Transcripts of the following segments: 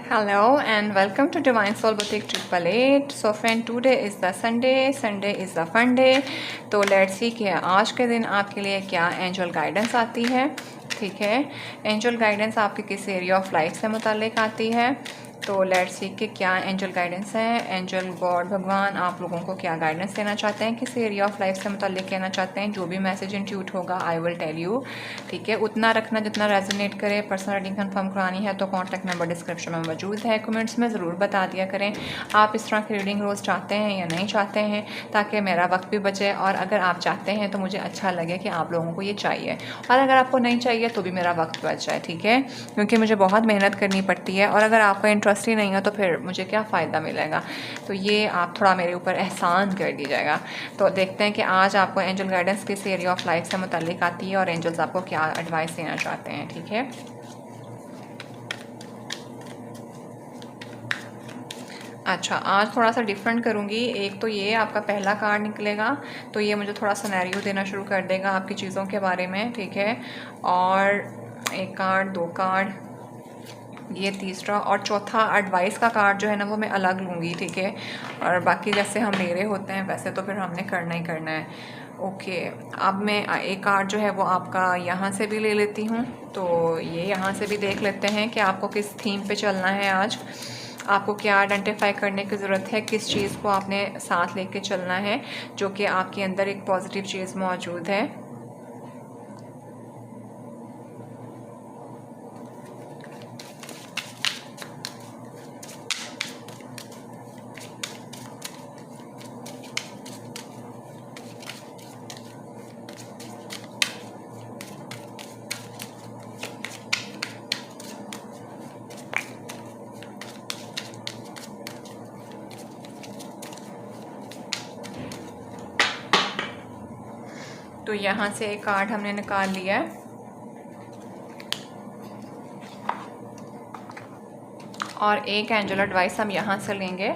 Hello and welcome to Divine Soul Boutique 888. So friend, today is the Sunday is the fun day. तो let's see कि आज के दिन आपके लिए क्या एंजल गाइडेंस आती है। ठीक है, एंजल गाइडेंस आपके किस एरिया ऑफ लाइफ से मुतालिक आती है। तो लेट्स सी कि क्या एंजल गाइडेंस है। एंजल गॉड भगवान आप लोगों को क्या गाइडेंस देना चाहते हैं, किस एरिया ऑफ लाइफ से मुतालिक कहना चाहते हैं। जो भी मैसेज इंट्यूट होगा आई विल टेल यू। ठीक है, उतना रखना जितना रेजोनेट करे। पर्सनल रीडिंग कंफर्म करानी है तो कॉन्टैक्ट नंबर डिस्क्रिप्शन में मौजूद है। कमेंट्स में ज़रूर बता दिया करें आप इस तरह की रीडिंग रोज़ चाहते हैं या नहीं चाहते हैं, ताकि मेरा वक्त भी बचे। और अगर आप चाहते हैं तो मुझे अच्छा लगे कि आप लोगों को ये चाहिए, और अगर आपको नहीं चाहिए तो भी मेरा वक्त बच जाए। ठीक है, क्योंकि मुझे बहुत मेहनत करनी पड़ती है और अगर आपका इंटरेस्ट ही नहीं है तो फिर मुझे क्या फ़ायदा मिलेगा। तो ये आप थोड़ा मेरे ऊपर एहसान कर दीजिएगा। तो देखते हैं कि आज आपको एंजल गाइडेंस किस एरिया ऑफ लाइफ से मुतालिक आती है और एंजल्स आपको क्या एडवाइस देना चाहते हैं। ठीक है, अच्छा आज थोड़ा सा डिफरेंट करूँगी। एक तो ये आपका पहला कार्ड निकलेगा तो ये मुझे थोड़ा सिनेरियो देना शुरू कर देगा आपकी चीज़ों के बारे में। ठीक है, और एक कार्ड, दो कार्ड, ये तीसरा और चौथा एडवाइस का कार्ड जो है ना वो मैं अलग लूँगी। ठीक है, और बाकी जैसे हम ले रहे होते हैं वैसे तो फिर हमने करना ही करना है। ओके, अब मैं एक कार्ड जो है वो आपका यहाँ से भी ले लेती हूँ। तो ये यहाँ से भी देख लेते हैं कि आपको किस थीम पे चलना है आज, आपको क्या आइडेंटिफाई करने की ज़रूरत है, किस चीज़ को आपने साथ लेके चलना है जो कि आपके अंदर एक पॉजिटिव चीज़ मौजूद है। तो यहाँ से एक कार्ड हमने निकाल लिया है और एक एंजल एडवाइस हम यहाँ से लेंगे।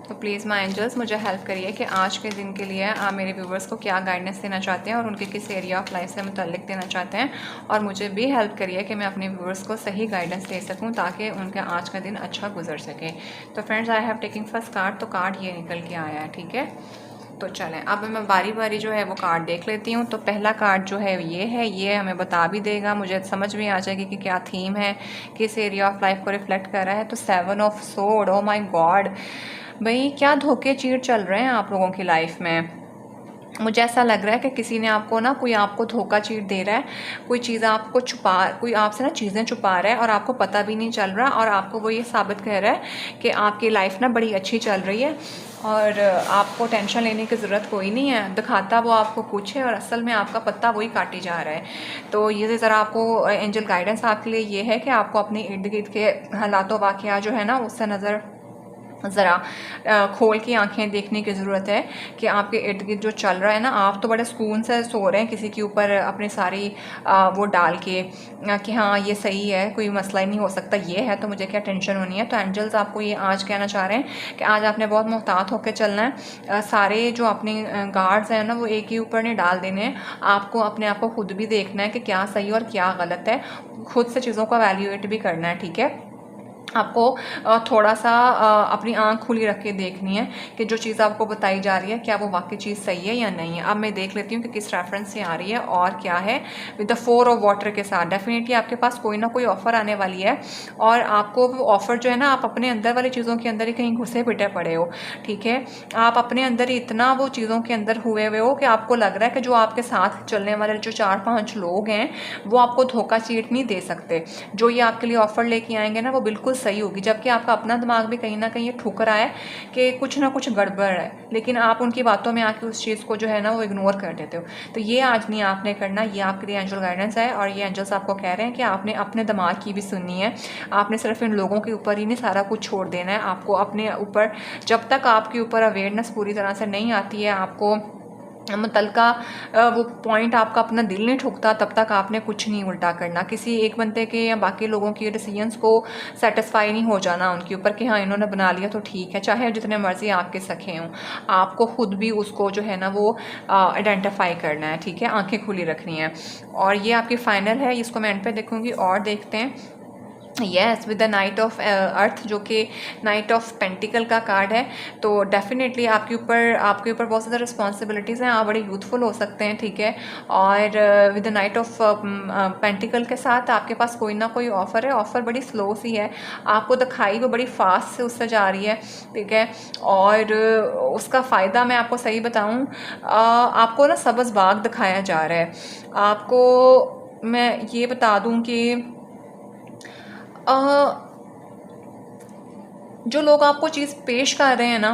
तो प्लीज़ माय एंजल्स मुझे हेल्प करिए कि आज के दिन के लिए आप मेरे व्यूवर्स को क्या गाइडेंस देना चाहते हैं और उनके किस एरिया ऑफ लाइफ से मुताल्लिक देना चाहते हैं, और मुझे भी हेल्प करिए कि मैं अपने व्यूवर्स को सही गाइडेंस दे सकूं ताकि उनका आज का दिन अच्छा गुजर सके। तो friends, I have taking first card, तो कार्ड ये निकल के आया है। ठीक है, तो चलें अब मैं बारी बारी जो है वो कार्ड देख लेती हूँ। तो पहला कार्ड जो है ये हमें बता भी देगा, मुझे समझ में आ जाएगी कि क्या थीम है, किस एरिया ऑफ लाइफ को रिफ्लेक्ट कर रहा है। तो 7 of sword, oh my God भाई, क्या धोखे चीट चल रहे हैं आप लोगों की लाइफ में। मुझे ऐसा लग रहा है कि किसी ने आपको ना, कोई आपको धोखा चीट दे रहा है, कोई चीज़ आपको कोई आपसे ना चीज़ें छुपा रहा है और आपको पता भी नहीं चल रहा, और आपको वो ये साबित कर रहा है कि आपकी लाइफ ना बड़ी अच्छी चल रही है और आपको टेंशन लेने की ज़रूरत कोई नहीं है। दिखाता वो आपको कुछ है और असल में आपका पत्ता वही काटी जा रहा है। तो ये ज़रा आपको एंजल गाइडेंस आपके लिए ये है कि आपको अपने इर्द गिर्द के हालात वाक़या जो है ना उससे नज़र ज़रा खोल के आंखें देखने की ज़रूरत है कि आपके इर्द गिर्द जो चल रहा है ना, आप तो बड़े सुकून से सो रहे हैं किसी के ऊपर अपनी सारी वो डाल के कि हाँ ये सही है, कोई मसला ही नहीं हो सकता, ये है तो मुझे क्या टेंशन होनी है। तो एंजल्स आपको ये आज कहना चाह रहे हैं कि आज आपने बहुत मोहतात होकर चलना है। सारे जो अपने गार्ड्स हैं ना वो एक ही ऊपर नहीं डाल देने हैं, आपको अपने आप को खुद भी देखना है कि क्या सही और क्या गलत है, खुद से चीज़ों को वैल्यूएट भी करना है। ठीक है, आपको थोड़ा सा अपनी आंख खुली रख के देखनी है कि जो चीज़ आपको बताई जा रही है क्या वो वाकई चीज़ सही है या नहीं है। अब मैं देख लेती हूँ कि किस रेफरेंस से आ रही है और क्या है। विद द 4 ऑफ वाटर के साथ डेफिनेटली आपके पास कोई ना कोई ऑफ़र आने वाली है, और आपको वो ऑफ़र जो है ना, आप अपने अंदर वाली चीज़ों के अंदर ही कहीं घुसे पिटे पड़े हो। ठीक है, आप अपने अंदर ही इतना वो चीज़ों के अंदर हुए हुए हो कि आपको लग रहा है कि जो आपके साथ चलने वाले जो 4-5 लोग हैं वो आपको धोखा चीट नहीं दे सकते। जो ये आपके लिए ऑफ़र लेके आएंगे ना वो बिल्कुल सही होगी, जबकि आपका अपना दिमाग भी कहीं ना कहीं ये ठुकर आया है कि कुछ ना कुछ गड़बड़ है, लेकिन आप उनकी बातों में आके उस चीज़ को जो है ना वो इग्नोर कर देते हो। तो ये आज नहीं आपने करना, ये आपके लिए एंजल गाइडेंस है, और ये एंजल्स आपको कह रहे हैं कि आपने अपने दिमाग की भी सुननी है। आपने सिर्फ इन लोगों के ऊपर ही नहीं सारा कुछ छोड़ देना है, आपको अपने ऊपर, जब तक आपके ऊपर अवेयरनेस पूरी तरह से नहीं आती है, आपको मुतलका वो पॉइंट आपका अपना दिल नहीं ठुकता, तब तक आपने कुछ नहीं उल्टा करना। किसी एक बंदे के या बाकी लोगों के डिसीजंस को सेटिस्फाई नहीं हो जाना उनके ऊपर कि हाँ इन्होंने बना लिया तो ठीक है, चाहे जितने मर्जी आपके सखे हों, आपको खुद भी उसको जो है ना वो आइडेंटिफाई करना है। ठीक है, आंखें खुली रखनी है। और ये आपकी फाइनल है, इसको मैं एंड पे देखूँगी और देखते हैं yes, with the night of earth, जो कि नाइट ऑफ पेंटिकल का कार्ड है। तो डेफिनेटली आपके ऊपर बहुत ज़्यादा रिस्पॉन्सिबिलिटीज़ हैं, आप बड़े यूथफुल हो सकते हैं, ठीक है। और with the night of pentacle के साथ आपके पास कोई ना कोई ऑफ़र है, ऑफ़र बड़ी स्लो सी है, आपको दिखाई वो बड़ी फास्ट से उससे जा रही है, ठीक है। और उसका फ़ायदा मैं आपको सही बताऊँ, आपको ना सब्ज़ बाग दिखाया जा रहा है। आपको मैं ये बता दूँ कि जो लोग आपको चीज़ पेश कर रहे हैं ना,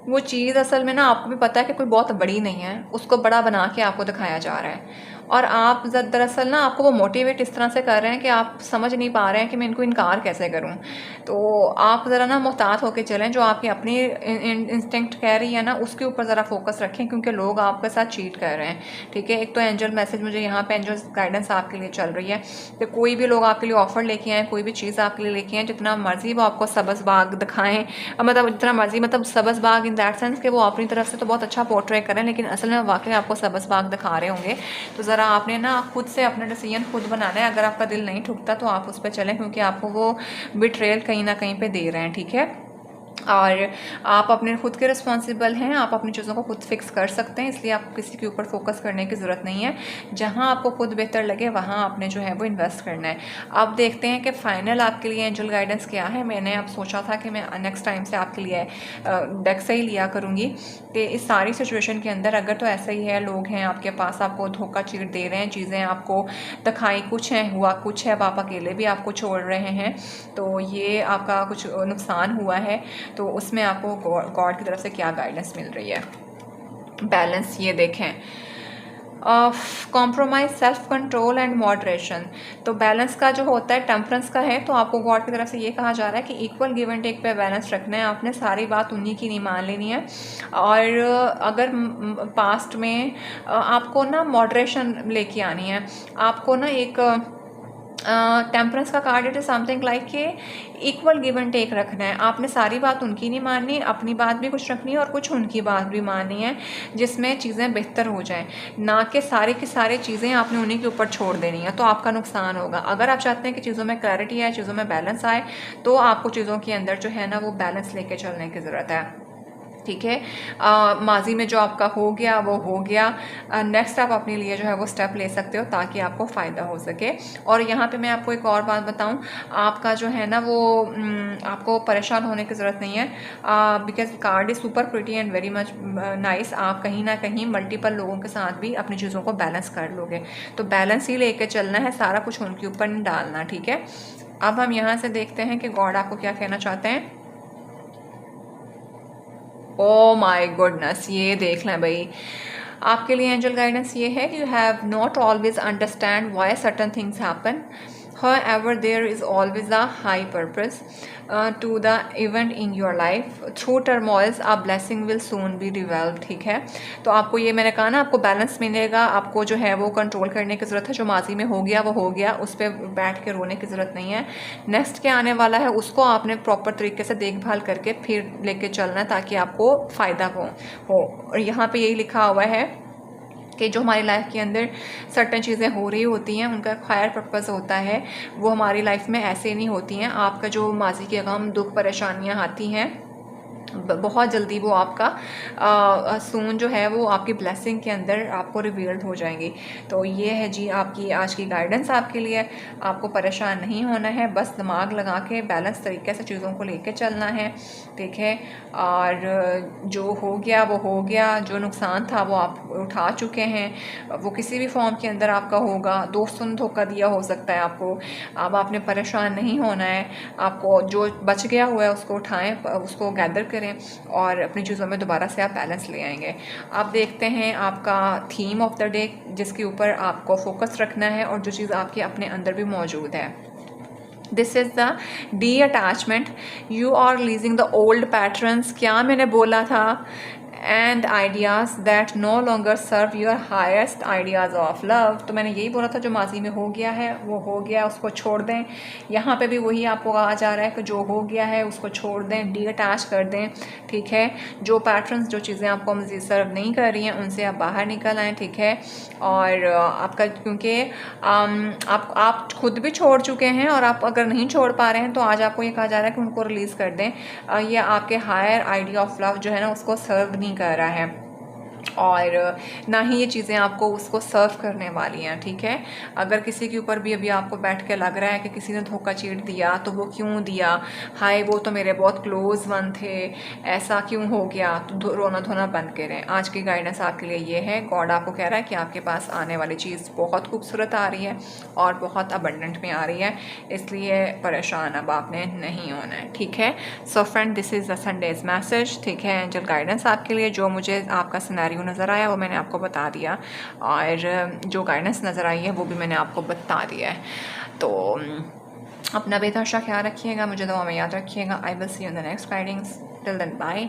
वो चीज़ असल में ना आपको भी पता है कि कोई बहुत बड़ी नहीं है, उसको बड़ा बना के आपको दिखाया जा रहा है। और आप दरअसल ना आपको वो मोटिवेट इस तरह से कर रहे हैं कि आप समझ नहीं पा रहे हैं कि मैं इनको इनकार कैसे करूं। तो आप ज़रा ना मोहतात होकर चलें, जो आपकी अपनी इंस्टिंक्ट कह रही है ना उसके ऊपर ज़रा फोकस रखें, क्योंकि लोग आपके साथ चीट कर रहे हैं, ठीक है। एक तो एंजल मैसेज मुझे यहाँ पे एंजल गाइडेंस आपके लिए चल रही है कि कोई भी लोग आपके लिए ऑफर लेके आएँ, कोई भी चीज़ आपके लिए लेके आएँ, जितना मर्जी वो आपको सब्ज़ बाग दिखाएँ, मतलब जितना मर्जी, मतलब सब्ज़ बाग इन दैट सेंस कि वो अपनी तरफ से तो बहुत अच्छा पोर्ट्रे करें, लेकिन असल में वाकई आपको सब्ज़ बाग दिखा रहे होंगे। तो ज़रा आपने ना खुद से अपना डिसीजन खुद बनाना है। अगर आपका दिल नहीं ठुकता तो आप उस पर चलें, क्योंकि आपको वो बिट्रेल कहीं ना कहीं पे दे रहे हैं, ठीक है। और आप अपने खुद के रिस्पॉन्सिबल हैं, आप अपनी चीज़ों को खुद फिक्स कर सकते हैं, इसलिए आपको किसी के ऊपर फोकस करने की ज़रूरत नहीं है। जहां आपको खुद बेहतर लगे वहां आपने जो है वो इन्वेस्ट करना है। अब देखते हैं कि फ़ाइनल आपके लिए एंजल गाइडेंस क्या है। मैंने अब सोचा था कि मैं नेक्स्ट टाइम से आपके लिए डेक से ही लिया करूँगी कि इस सारी सिचुएशन के अंदर अगर तो ऐसा ही है, लोग हैं आपके पास, आपको धोखा चीट दे रहे हैं, चीज़ें आपको दिखाई कुछ हैं, हुआ कुछ है, आप अकेले भी आपको छोड़ रहे हैं, तो ये आपका कुछ नुकसान हुआ है, तो उसमें आपको गॉड की तरफ से क्या गाइडेंस मिल रही है। बैलेंस ये देखें, compromise, self control and moderation. तो बैलेंस का जो होता है टेम्परेंस का है, तो आपको गॉड की तरफ से ये कहा जा रहा है कि इक्वल गिव एंड टेक पे बैलेंस रखना है, आपने सारी बात उन्हीं की नहीं मान लेनी है। और अगर पास्ट में आपको ना मॉडरेशन लेके आनी है, आपको ना एक टेम्परेंस का card, it is something like कि इक्वल गिव एंड टेक रखना है। आपने सारी बात उनकी नहीं माननी, अपनी बात भी कुछ रखनी है और कुछ उनकी बात भी माननी है, जिसमें चीज़ें बेहतर हो जाएं, ना कि सारी की सारी चीज़ें आपने उन्हीं के ऊपर छोड़ देनी है, तो आपका नुकसान होगा। अगर आप चाहते हैं कि चीज़ों में क्लैरिटी आए, चीज़ों में बैलेंस आए, तो आपको चीज़ों के अंदर जो है ना वो बैलेंस लेके चलने की ज़रूरत है, ठीक है। माजी में जो आपका हो गया वो हो गया, नेक्स्ट आप अपने लिए जो है वो स्टेप ले सकते हो ताकि आपको फ़ायदा हो सके। और यहाँ पे मैं आपको एक और बात बताऊँ, आपका जो है ना वो आपको परेशान होने की ज़रूरत नहीं है, because card is super pretty and very much nice. आप कहीं ना कहीं मल्टीपल लोगों के साथ भी अपनी चीज़ों को बैलेंस कर लोगे, तो बैलेंस ही लेके चलना है, सारा कुछ उनके ऊपर नहीं डालना, ठीक है। अब हम यहाँ से देखते हैं कि गॉड आपको क्या कहना चाहते हैं। ओ माय गुडनेस, ये देख लें भाई, आपके लिए एंजल गाइडेंस ये है कि you have not always understand why certain things happen, however there is always a high purpose to the event in your life, through turmoils a blessing will soon be developed, ठीक है। तो आपको ये मैंने कहा ना, आपको बैलेंस मिलेगा, आपको जो है वो कंट्रोल करने की ज़रूरत है, जो माजी में हो गया वो हो गया, उस पर बैठ के रोने की ज़रूरत नहीं है। नेक्स्ट क्या आने वाला है उसको आपने प्रॉपर तरीके से देखभाल करके फिर लेके चलना है, ताकि आपको फ़ायदा हो। और यहाँ पे यही लिखा हुआ है कि जो हमारी लाइफ के अंदर सर्टन चीज़ें हो रही होती हैं उनका हायर पर्पस होता है, वो हमारी लाइफ में ऐसे नहीं होती हैं। आपका जो माजी के गम, दुख, परेशानियां आती हैं, बहुत जल्दी वो आपका सून जो है वो आपकी ब्लेसिंग के अंदर आपको रिवील्ड हो जाएंगी। तो ये है जी आपकी आज की गाइडेंस आपके लिए। आपको परेशान नहीं होना है, बस दिमाग लगा के बैलेंस तरीके से चीज़ों को लेके चलना है, ठीक है। और जो हो गया वो हो गया, जो नुकसान था वो आप उठा चुके हैं, वो किसी भी फॉर्म के अंदर आपका होगा। दोस्तों ने धोखा दिया हो सकता है आपको, अब आपने परेशान नहीं होना है, आपको जो बच गया हुआ है उसको उठाएं, उसको गैदर करें और अपनी चीज़ों में दोबारा से आप बैलेंस ले आएंगे। अब देखते हैं आपका थीम ऑफ द डे, जिसके ऊपर आपको फोकस रखना है और जो चीज़ आपके अपने अंदर भी मौजूद है। This is the detachment, you are releasing the old patterns. क्या मैंने बोला था, and ideas that no longer serve your highest ideas of love. तो मैंने यही बोला था जो माजी में हो गया है वो हो गया, उसको छोड़ दें। यहाँ पे भी वही आपको कहा जा रहा है कि जो हो गया है उसको छोड़ दें, डी अटैच कर दें, ठीक है। जो पैटर्न्स, जो चीज़ें आपको मज़ीद सर्व नहीं कर रही हैं उनसे आप बाहर निकल आएँ, ठीक है। और आपका, क्योंकि आप खुद भी छोड़ चुके हैं और आप अगर नहीं छोड़ पा रहे हैं तो आज आपको ये कहा जा रहा है कि उनको रिलीज़ कर दें। ये आपके हायर आइडिया ऑफ लव जो है ना उसको सर्व नहीं कर रहा है और ना ही ये चीज़ें आपको उसको सर्व करने वाली हैं, ठीक है। अगर किसी के ऊपर भी अभी आपको बैठ के लग रहा है कि किसी ने धोखा चीट दिया तो वो क्यों दिया, हाय वो तो मेरे बहुत क्लोज वन थे, ऐसा क्यों हो गया, तो रोना धोना बंद करें। आज की गाइडेंस आपके लिए ये है, गॉड आपको कह रहा है कि आपके पास आने वाली चीज़ बहुत खूबसूरत आ रही है और बहुत अबंडेंट में आ रही है, इसलिए परेशान अब आपने नहीं होना है, ठीक है। So friend, this is the Sundays message, ठीक है। एंजल गाइडेंस आपके लिए, जो मुझे आपका सिनेरियो नज़र आया वो मैंने आपको बता दिया और जो गाइडेंस नज़र आई है वो भी मैंने आपको बता दिया है। तो अपना बेहतर ख्याल रखिएगा, मुझे दुआ में याद रखिएगा। I will see you in the next guidings. Till then bye.